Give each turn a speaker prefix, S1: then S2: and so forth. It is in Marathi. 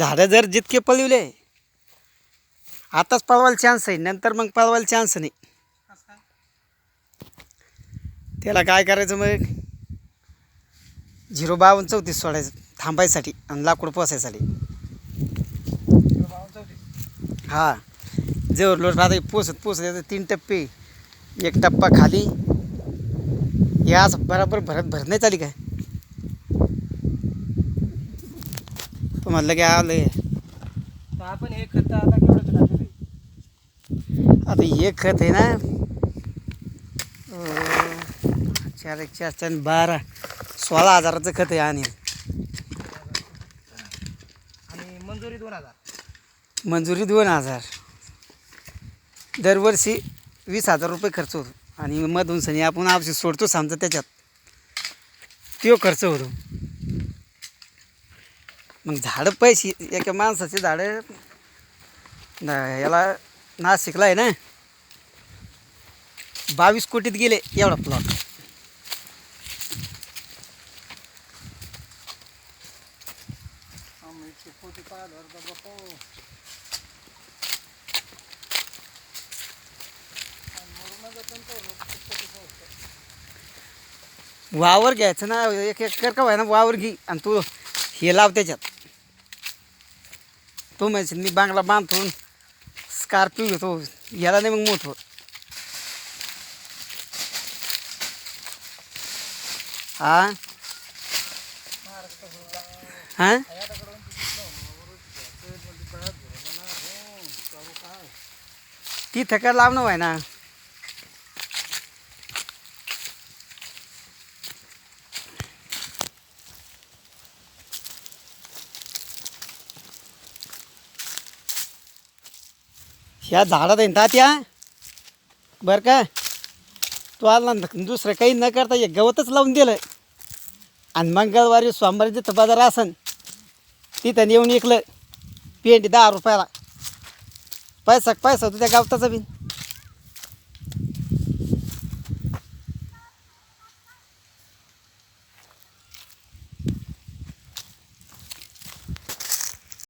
S1: झाडं जर जितके पळविले आताच पळवायला चान्स आहे, नंतर मग पळवायला चान्स नाही. त्याला काय करायचं मग 05234 सोडायचं थांबायसाठी आणि लाकूड पोसायसाठी. हा जवळ लोट आता पोसत याचं 3 टप्पे, 1 टप्पा खाली. याच बराबर भरत नाही चाली काय तुम्हाला की आलं.
S2: आपण हे खत आता केवढं टाकलं?
S1: आता हे खत आहे ना 4 1 4 4 12 16,000चं खत आहे. आणि
S2: मंजुरी 2000.
S1: मंजुरी 2000. दरवर्षी 20,000 रुपये खर्च होतो. आणि मधून सनी आपण औषध सोडतो समजा त्याच्यात तो खर्च होतो. मग झाडं पैसे एका माणसाचे झाडं याला नाशिकला आहे ना 22 कोटीत गेले एवढा प्लॉट. वावर घ्यायचं ना 1 एकर का ना वावर घे आणि तू हे लाव त्याच्यात. तो म्हणजे मी बांगला बांधतो स्कॉर्पिओ घेतो याला नाही मग मोठं. हां हां तिथं काय लावणं आहे ना. ह्या झाडात आहे ना त्या बरं का तो आला दुसरं काही न करता एक गवतच लावून दिलं आणि मंगळवारी सोमवारी जिथं बाजार असन तिथं येऊन विकलं. पेंडी 10 रुपयाला. पैसा होतो त्या गवताचा बी.